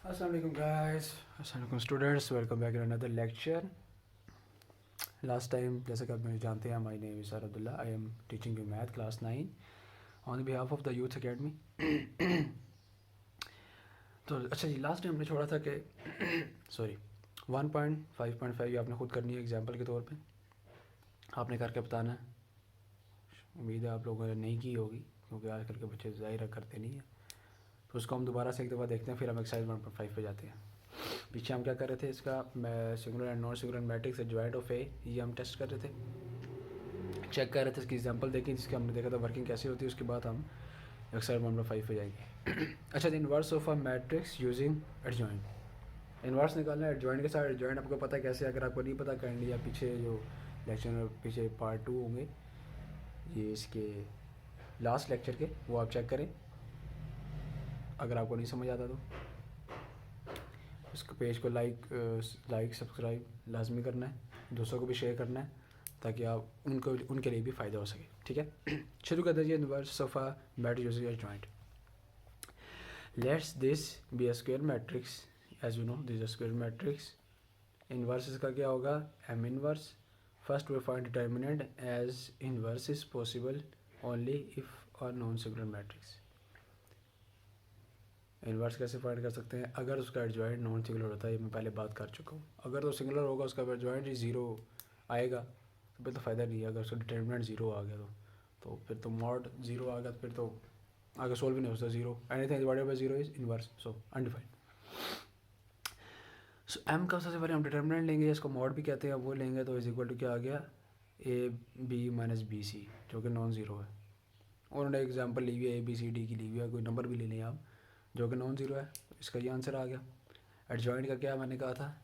Assalamu alaikum guys, assalamu alaikum students, welcome back in another lecture. Last time जैसा कि आप मुझे जानते हैं, my name is Abdullah. I am teaching you math class 9 on behalf of the Youth Academy. तो अच्छा जी, last time हमने छोड़ा था कि सॉरी 1.5.5 ये आपने खुद करनी है एग्जाम्पल के तौर पे, आपने करके बताना है। उम्मीद है आप लोगों ने नहीं की होगी क्योंकि आजकल के बच्चे ज़ाहिर करते नहीं हैं। तो उसको हम दोबारा से एक दफ़ा देखते हैं, फिर हम एक्सरसाइज 1.5 पे जाते हैं। पीछे हम क्या कर रहे थे, इसका singular and non singular matrix adjoint of A, ये हम टेस्ट कर रहे थे, चेक कर रहे थे, इसकी एग्जांपल देखी जिसके हमने देखा था वर्किंग कैसे होती है। उसके बाद हम एक्सरसाइज 1.5 पे जाएंगे। अच्छा, the inverse of a matrix using adjoint. Inverse निकालना है एडजॉइंट के साथ। एडजॉइंट आपको पता है कैसे, अगर आपको नहीं पता काइंडली आप पीछे जो लेक्चर में पीछे पार्ट 2 होंगे ये इसके लास्ट लेक्चर के, वो आप चेक करें अगर आपको नहीं समझ आता तो। उसको पेज को लाइक सब्सक्राइब लाजमी करना है, दोस्तों को भी शेयर करना है ताकि आप उनके लिए भी फ़ायदा हो सके। ठीक है, शुरू कर दीजिए। Inverse of a matrix using joint. Let's this be a square matrix, as you know this a square matrix. Inverse इसका क्या होगा, M inverse. First we find determinant as inverse is possible only if a non singular matrix. Inverse कैसे find कर सकते हैं, अगर उसका adjoint non singular होता है, ये मैं पहले बात कर चुका हूँ। अगर तो सिंगुलर होगा उसका एडजॉइंट ही ज़ीरो आएगा तो फिर तो फ़ायदा नहीं है। अगर उसका डिटर्मिनेंट ज़ीरो आ गया तो फिर तो मॉड ज़ीरो आ गया तो फिर तो आगे सोल्व भी नहीं हो सकता। Zero anything divided by zero is inverse, so undefined. So M का सबसे पहले हम डिटर्मिनेंट लेंगे, इसको मॉड भी कहते हैं, वो लेंगे तो इज इक्वल टू क्या आ गया, A B minus B C, जो कि नॉन ज़ीरो है। उन्होंने एग्जाम्पल ली हुई है ए बी सी डी की ली हुई है, कोई नंबर भी ले लें आप, जो कि नॉन ज़ीरो है। इसका ये आंसर आ गया। एडजॉइंट का क्या मैंने कहा था,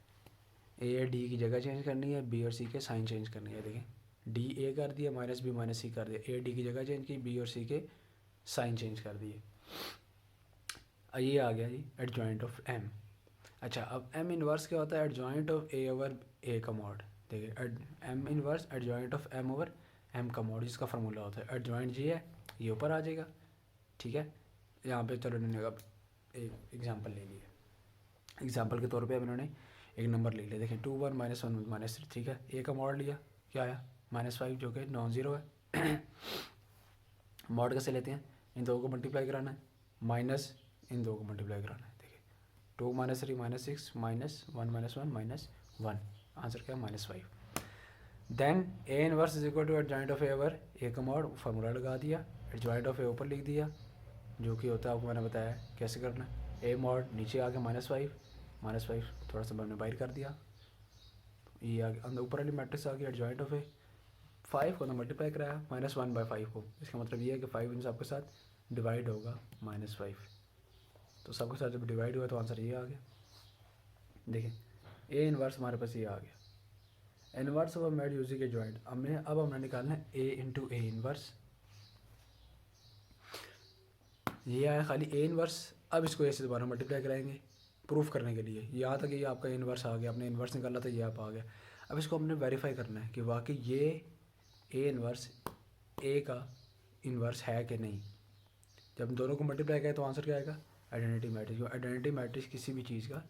ए और डी की जगह चेंज करनी है, बी और सी के साइन चेंज करनी है। देखें, डी ए कर दिया, माइनस बी माइनस सी कर दिया, ए डी की जगह चेंज की, बी और सी के साइन चेंज कर दिए। ये आ गया जी एडजॉइंट ऑफ एम। अच्छा, अब एम इनवर्स क्या होता है, adjoint of A over A का मॉड। देखिए M inverse adjoint of M over M का मॉड, जिसका फार्मूला होता है एडजॉइंट ये है, ये ऊपर आ जाएगा। ठीक है, यहाँ पे चलो इन्होंने अब एक एग्जांपल ले लिया। एग्जांपल के तौर पे अब इन्होंने एक नंबर ले लिया। देखें 2 1 -1 -3। ठीक है, ए का मॉड लिया, क्या आया -5, जो कि नॉन ज़ीरो है। मॉड कैसे लेते हैं, इन दो को मल्टीप्लाई कराना है, माइनस इन दो को मल्टीप्लाई कराना है। देखिए 2 -3 -6 -1 -1 आंसर क्या है -5। Then A inverse is equal to adjoint of A over A का मॉड, फार्मूला लगा दिया, एडजॉइंट ऑफ ए ऊपर लिख दिया, जो कि होता है आपको मैंने बताया कैसे करना है। ए मॉड नीचे आ गया -5 थोड़ा सा मैंने बाहर कर दिया, ये आ गया अंदर ऊपर वाली मैट्रिक्स आ गई एडजॉइंट ऑफ ए। 5 को तो मल्टीप्लाई कराया -1/5 को, इसका मतलब ये है कि 5 इन सबके साथ डिवाइड होगा -5, तो सबके साथ जब डिवाइड हुआ तो आंसर ये आ गया। देखिए ए इनवर्स हमारे पास ये आ गया। Inverse of mad using a joint, अब हमने निकालना है ए इंटू ए इनवर्स। ये आया खाली ए इनवर्स। अब इसको ऐसे दोबारा मल्टीप्लाई कराएंगे प्रूफ करने के लिए। यहाँ तक ये आपका इनवर्स आ गया, आपने इनवर्स निकाला था, ये आप आ गया। अब इसको हमने वेरीफाई करना है कि वाकई ये ए इनवर्स ए का इनवर्स है कि नहीं। जब दोनों को मल्टीप्लाई करें तो आंसर क्या आएगा, आइडेंटिटी मैट्रिक्स। जो आइडेंटिटी मैट्रिक्स किसी भी चीज़ का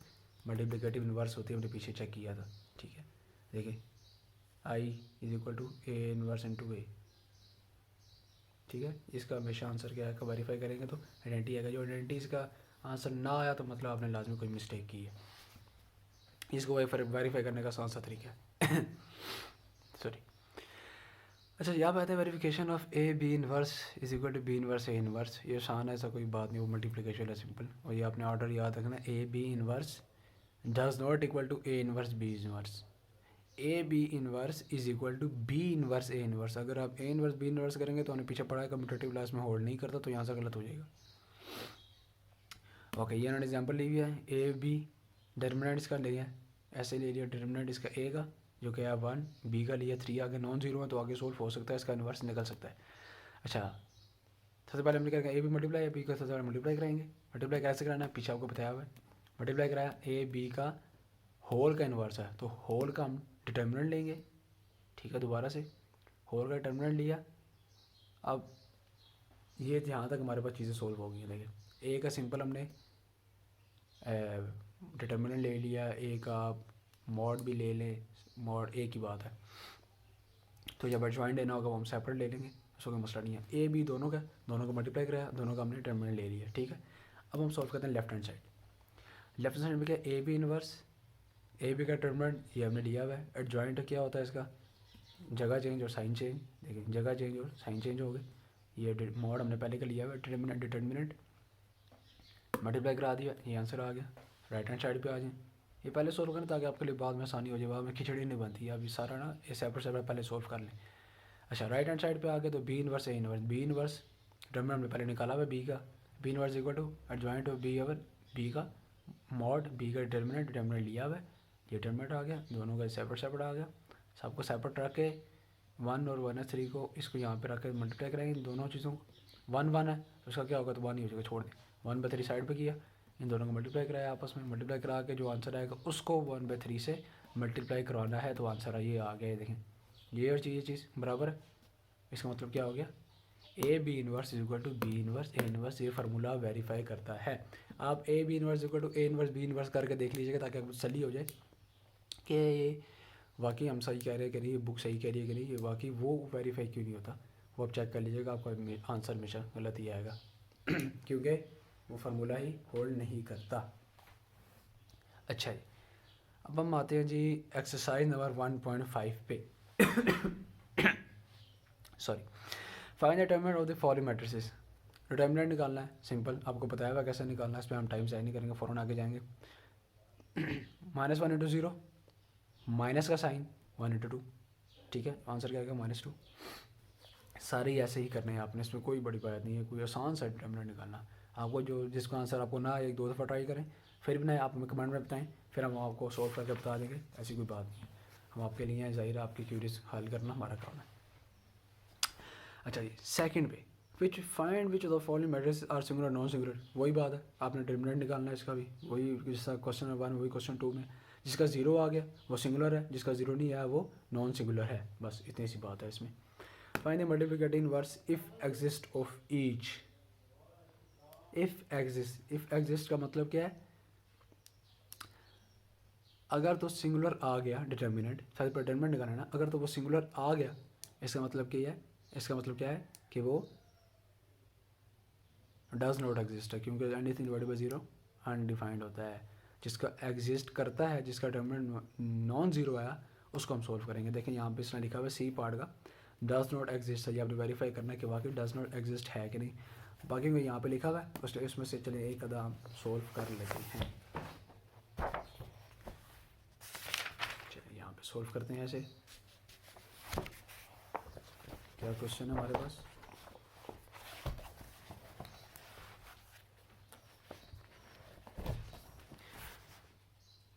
मल्टीप्लिकेटिव इनवर्स होती है, हमने पीछे चेक किया था। ठीक है, देखिए I is equal to A inverse into A. ठीक है, इसका हमेशा आंसर क्या है, वेरीफाई करेंगे तो आइडेंटिटी आएगा। जो आइडेंटिटी इसका आंसर ना आया तो मतलब आपने लाजमी कोई मिस्टेक की है। इसको वेरीफाई करने का आसान सा तरीका है। सॉरी। अच्छा, यहाँ पे आता है verification of A B inverse is equal to B inverse A inverse. ये आसान है, ऐसा कोई बात नहीं, वो मल्टीप्लिकेशन है सिंपल। और ये आपने ऑर्डर याद रखना, A B inverse does not equal to A inverse B inverse. A B inverse is equal to B inverse A inverse. अगर आप ए इनवर्स बी इनवर्स करेंगे तो उन्हें पीछे पढ़ा है, कम्पिटेटिव क्लास में होल्ड नहीं करता, तो यहाँ से गलत हो जाएगा। ओके, ये उन्होंने एग्जाम्पल ली हुई है, ए बी डिटरमिनेंट इसका लिया है, ऐसे ले लिया डिटरमिनेंट इसका ए का, जो कि है 1, बी का लिया 3, आगे नॉन जीरो है तो आगे सोल्व हो सकता है, इसका इन्वर्स निकल सकता है। अच्छा, सबसे पहले हमने क्या कहा, ए बी मल्टीप्लाई है, बी का सबसे पहले मल्टीप्लाई कराएंगे। मल्टीप्लाई कैसे कराना है, पीछे आपको बताया हुआ है। मल्टीप्लाई कराया, ए बी का होल का इन्वर्स है तो होल का हम डिटर्मिनेंट लेंगे। ठीक है, दोबारा से होल का डिटर्मिनेंट लिया। अब ये यहाँ तक हमारे पास चीज़ें सोल्व हो गई हैं। देखिए ए का सिंपल हमने डिटर्मिनेंट ले लिया, ए का मॉड भी ले लें, मॉड ए की बात है। तो जब एडजॉइंट लेना होगा वो हम सेपरेट ले लेंगे, उसका कोई मसला नहीं है। ए बी दोनों का मल्टीप्लाई कराया, दोनों का हमने डिटर्मिनेंट ले लिया, ठीक है। अब हम सॉल्व करते हैं left hand side. Left hand side में क्या, A B inverse, A B का डिटर्मिनेंट ये हमने लिया हुआ है। एडजॉइंट क्या होता है इसका, जगह चेंज और साइन चेंज, देखिए जगह चेंज और साइन चेंज हो गए। ये मॉड हमने पहले का लिया हुआ है, डिटर्मिनेंट मल्टीप्लाई करा दिया, ये आंसर आ गया। राइट हैंड साइड पे आ जाएं, ये पहले सोल्व करें ताकि आपके लिए बाद में आसानी हो जाए, बाद में खिचड़ी नहीं बनती। अभी सारा ना ये सेपरेट पहले सोल्व कर लें। अच्छा राइट हैंड साइड पे आ गए तो B inverse, A inverse, B inverse determinant हमने पहले निकाला हुआ बी का, B inverse equal to adjoint of B over B का मॉड, बी का डिटर्मिनेंट लिया हुआ है, ये डिटर्मिनेंट आ गया, दोनों का सेपरेट आ गया। सबको सेपरेट रख के 1 और 1/3 को इसको यहाँ पे रख के मल्टीप्लाई करेंगे दोनों चीज़ों को। 1 है तो उसका क्या होगा, तो 1 ही हो जाएगा, छोड़ दें। 1/3 साइड पे किया, इन दोनों को मल्टीप्लाई कराया आपस में, मल्टीप्लाई करा के जो आंसर आएगा उसको 1/3 से मल्टीप्लाई करवाना है, तो आंसर ये आ गया। देखें ये और ये चीज़ बराबर है, इसका मतलब क्या हो गया, A B inverse is equal to B inverse A inverse. ये फार्मूला वेरीफाई करता है। आप A B inverse equal to A inverse B inverse करके देख लीजिएगा ताकि आपको तसल्ली हो जाए कि ये वाकई हम सही कह रहे हैं कि नहीं, ये बुक सही कह रही है कि नहीं, ये वाकई वो वेरीफाई क्यों नहीं होता, वो आप चेक कर लीजिएगा, आपका आंसर हमेशा गलत ही आएगा क्योंकि वो फार्मूला ही होल्ड नहीं करता। अच्छा जी, अब हम आते हैं जी एक्सरसाइज नंबर 1.5 पे sorry, find the determinant of the following matrices. Determinant निकालना है, सिंपल, आपको बताया हुआ कैसे निकालना है, इस पर हम टाइम ज़ाया नहीं करेंगे, फ़ौरन आगे जाएंगे। -1 × 0, माइनस का साइन 1 × 2, ठीक है, आंसर क्या आएगा -2। सारे ऐसे ही करने हैं आपने, इसमें कोई बड़ी बात नहीं है, कोई आसान सा डिटरमिनेंट निकालना। आपको जो जिसका आंसर आपको ना एक दो दफ़ा ट्राई करें, फिर भी ना आप हमें कमेंट में बताएं, फिर हम आपको सॉल्व करके बता देंगे, ऐसी कोई बात नहीं है। हम आपके लिए हैं, ज़ाहिर है आपकी क्यूरीज हल करना हमारा काम है। अच्छा जी, सेकंड पे which find which of the following matrices are singular non singular, वही बात है, आपने डिटरमिनेंट निकालना है इसका भी, वही जैसा क्वेश्चन 1 वही क्वेश्चन 2 में। जिसका 0 आ गया वो सिंगुलर है, जिसका 0 नहीं आया वो नॉन सिंगुलर है, बस इतनी सी बात है इसमें। Find the multiplicative inverse if exist of each. If exist का मतलब क्या है, अगर तो सिंगुलर आ गया डिटर्मिनेंट, साथ पर डिटर्मिनेंट निकालना है ना, अगर तो वो सिंगुलर आ गया, इसका मतलब क्या है, इसका मतलब क्या है कि वो डज नॉट एग्जिस्ट है, क्योंकि एनीथिंग डिवाइडेड बाय 0 अनडिफाइंड होता है। जिसका एग्जिस्ट करता है, जिसका डिटर्मिनेंट नॉन जीरो आया, उसको हम सोल्व करेंगे। देखें यहाँ पे इसने लिखा हुआ है सी पार्ट का डज नॉट एग्जिस्ट है, ये आपने वेरीफाई करना है कि वाकई डज नॉट एग्जिस्ट है कि नहीं। बाकी में यहाँ पे लिखा हुआ है, उसमें से चलिए एक कदम सोल्व कर लेते हैं। चलिए यहाँ पे सोल्व करते हैं ऐसे। क्या क्वेश्चन है हमारे पास,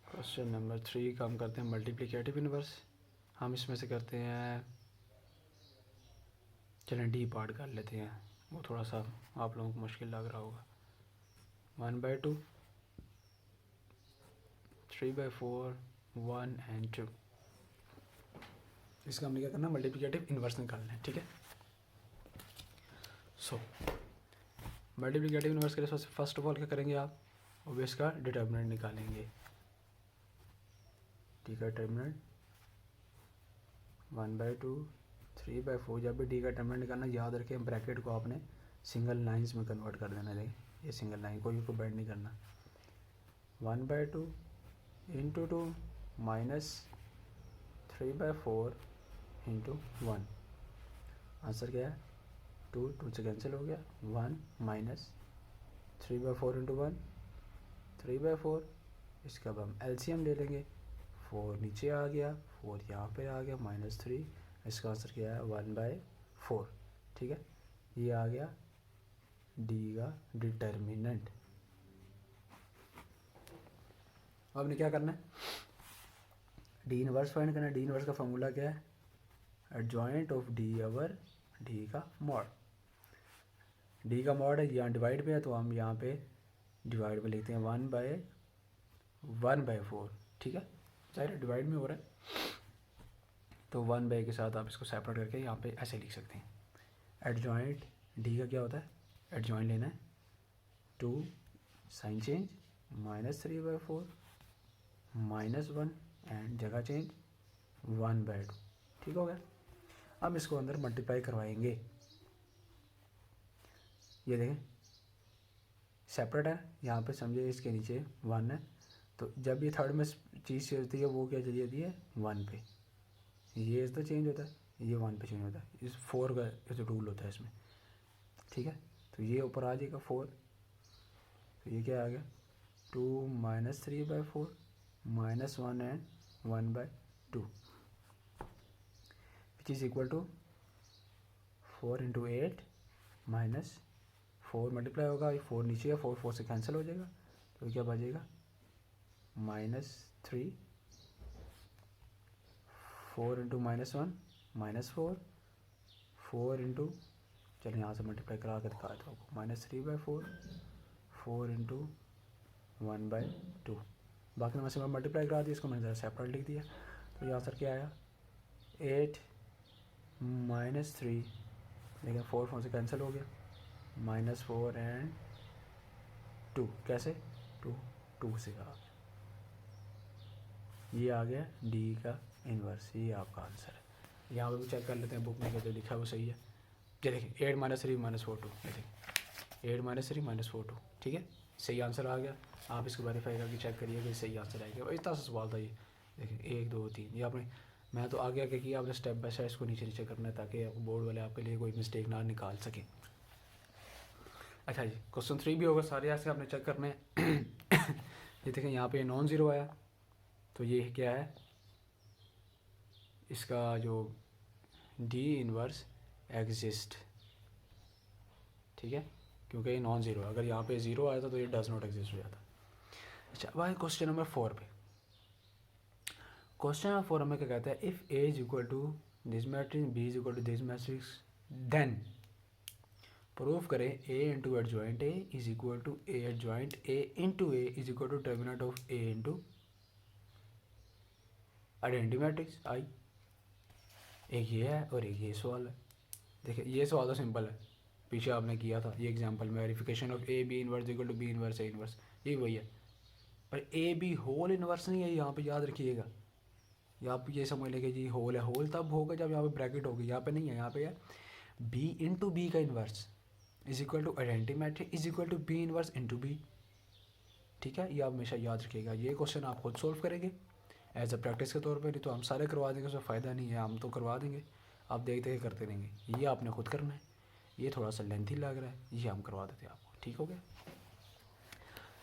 क्वेश्चन नंबर 3 का हम करते हैं मल्टीप्लिकेटिव इनवर्स। हम इसमें से करते हैं, चलें डी पार्ट कर लेते हैं, वो थोड़ा सा आप लोगों को मुश्किल लग रहा होगा। 1/2, 3/4, 1 और 2, इसका हमने क्या करना, मल्टीप्लिकेटिव इनवर्स निकालना है, ठीक है। सो मल्टीप्लिकेटिव इनवर्स के लिए फर्स्ट ऑफ ऑल क्या करेंगे आप, और इसका डिटर्मिनेंट निकालेंगे, ठीक है। डिटर्मिनेंट 1/2, 3/4, जब भी डी का डिटर्मिनेंट निकालना याद रखें ब्रैकेट को आपने सिंगल लाइंस में कन्वर्ट कर देना है, ये सिंगल लाइन कोई को बैंड नहीं करना। 1/2 × 2 -3/4 × 1, आंसर क्या है 2 से कैंसिल हो गया, 1 -3/4 × 1 3/4। इसका अब हम एलसीएम ले लेंगे, 4 नीचे आ गया, 4 यहाँ पे आ गया, -3, इसका आंसर क्या है 1/4, ठीक है। ये आ गया डी का डिटर्मिनेंट। अब हमने क्या करना है, डी इनवर्स फाइंड करना है। डी इनवर्स का फॉर्मूला क्या है, adjoint of D over D का मॉड। डी का मॉड है, यहाँ डिवाइड पे है तो हम यहाँ पे डिवाइड में लिखते हैं 1/4, ठीक है, जाहिर है डिवाइड में हो रहा है तो 1/, के साथ आप इसको सेपरेट करके यहाँ पे ऐसे लिख सकते हैं। एडजॉइंट डी का क्या होता है, एडजॉइंट लेना है 2 साइन चेंज -3/4 -1 एंड जगह चेंज 1/2। ठीक हो गया। अब इसको अंदर मल्टीप्लाई करवाएंगे। ये देखें सेपरेट है, यहाँ पे समझे इसके नीचे 1 है, तो जब ये थर्ड में चीज़ चेंज होती है वो क्या चली जाती है 1 पे। ये इस तो चेंज होता है, ये 1 पे चेंज होता है। इस 4 का जो रूल होता है इसमें। ठीक है, तो ये ऊपर आ जाएगा 4, तो ये क्या आ गया 2 -3/4 -1 and 1/2 which is equal to 4 × 8 -4 multiply होगा, 4 नीचे है, 4 से कैंसिल हो जाएगा, तो क्या बचेगा -3 4 × -1 -4 4 × चलो यहाँ से मल्टीप्लाई करा कर दिखा देता हूँ -3/4 4 × 1/2। बाकी मैं सिर्फ मल्टीप्लाई करा दी, इसको मैंने ज़रा सेपरेट लिख दिया, तो यहाँ सर क्या आया 8 -3, लेकिन 4 से कैंसिल हो गया, -4 एंड 2 कैसे 2 से आ गया। ये आ गया डी का इन्वर्स, ये आपका आंसर है। यहाँ पर भी चेक कर लेते हैं बुक में क्या जो लिखा है वो सही है। ये देखिए 8 -3 -4 2, देखिए 8 -3 -4 2, ठीक है सही आंसर आ गया। आप इसको वेरीफाई करके चेक करिए कि सही आंसर आएगा। इतना सा सवाल था ये, देखिए 1 2 3, ये आपने मैं तो आगे आगे किया, आपने स्टेप बाय स्टेप इसको नीचे नीचे करना है ताकि बोर्ड वाले आपके लिए कोई मिस्टेक ना निकाल सकें। अच्छा जी, क्वेश्चन 3 भी होगा, सारे ऐसे आपने चेक करने हैं। ये देखें यहाँ पे नॉन ज़ीरो आया, तो ये क्या है इसका जो डी इन्वर्स एग्जिस्ट। ठीक है, क्योंकि ये नॉन ज़ीरो, अगर यहाँ पे ज़ीरो आया था तो ये डज नॉट एग्जिस्ट हो जाता। अच्छा भाई क्वेश्चन नंबर 4 पे, क्वेश्चन नंबर 4 हमें क्या कहता है, if A is equal to this matrix, B is equal to this matrix, then proof करें A into adjoint A is equal to A adjoint A into A is equal to determinant of A into identity matrix I. एक ये है और एक ये सवाल है। देखिए ये सवाल तो सिंपल है, पीछे आपने किया था ये एग्जांपल में, verification of A B inverse equal to B inverse A inverse, ये वही है, पर ए बी होल इनवर्स नहीं है यहाँ पे, याद रखिएगा। या आप ये समझ लेंगे जी होल है, होल तब होगा जब यहाँ पे ब्रैकेट होगी, यहाँ पे नहीं है, यहाँ पे है बी इंटू बी का inverse is equal to identity matrix is equal to B inverse into B. ठीक है, ये आप हमेशा याद रखिएगा। ये क्वेश्चन आप खुद सोल्व करेंगे एज अ प्रैक्टिस के तौर पर, नहीं तो हम सारे करवा देंगे, उसमें फ़ायदा नहीं है, हम तो करवा देंगे, आप देखते देख करते रहेंगे। ये आपने खुद करना है, ये थोड़ा सा लेंथी लग रहा है, ये हम करवा देते हैं आपको। ठीक हो गया।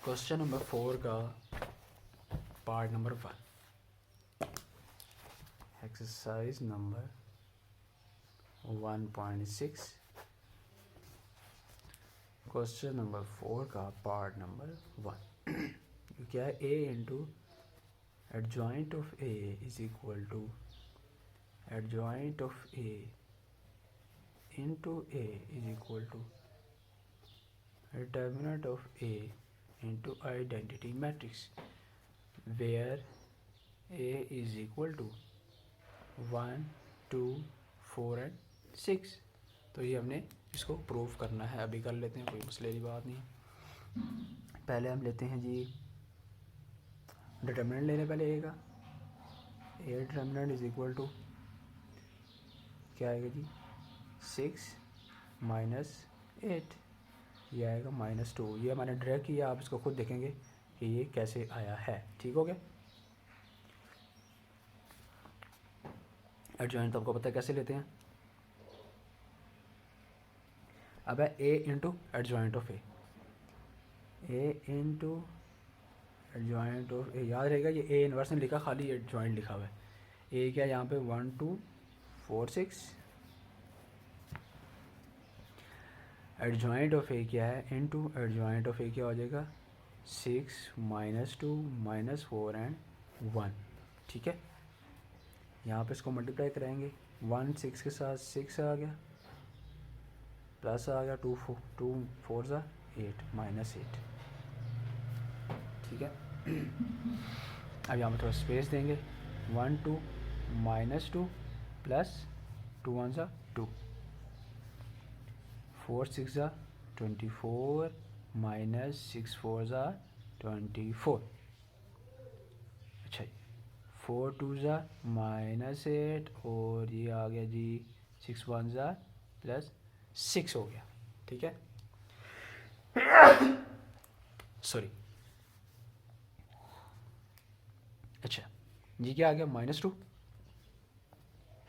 क्वेश्चन नंबर 4 का part number 1, exercise number 1.6, question number 4 का पार्ट नंबर 1 क्या है, A into adjoint of A is equal to adjoint of A into A is equal to determinant of A into identity matrix where A is equal to 1 2 4 and 6। तो ये हमने इसको prove करना है, अभी कर लेते हैं, कोई मसले की बात नहीं है। पहले हम लेते हैं जी डिटरमिनेंट लेने, पहले ए का, ए डिटरमिनेंट इज इक्वल टू क्या आएगा जी 6 - 8, ये आएगा -2। ये मैंने ड्रैग किया, आप इसको खुद देखेंगे कि ये कैसे आया है। ठीक हो गया। एडजॉइंट तो आपको पता है कैसे लेते हैं। अब है A into adjoint of A into adjoint of A, याद रहेगा ये ए इनवर्स ने लिखा, खाली एडजॉइंट लिखा हुआ है। ए क्या यहाँ पे 1 2 4 6, एडजॉइंट ऑफ ए क्या है इनटू एडजॉइंट ऑफ ए क्या हो जाएगा 6 -2 -4 एंड 1। ठीक है, यहाँ पे इसको मल्टीप्लाई कराएंगे, 1 6 के साथ 6 आ गया, प्लस आ गया 2 4 सा 8 -8। ठीक है, अब यहाँ पे थोड़ा स्पेस देंगे, 1 2 -2 प्लस 2 1 सा 2, 4 6 सा 24 -6 4 सा 24। अच्छा जी, 4 2 ज़ा -8 और ये आ गया जी 6 1 ज़ा +6 हो गया। ठीक है, सॉरी। अच्छा, ये क्या आ गया -2,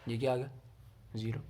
ये क्या आ गया 0।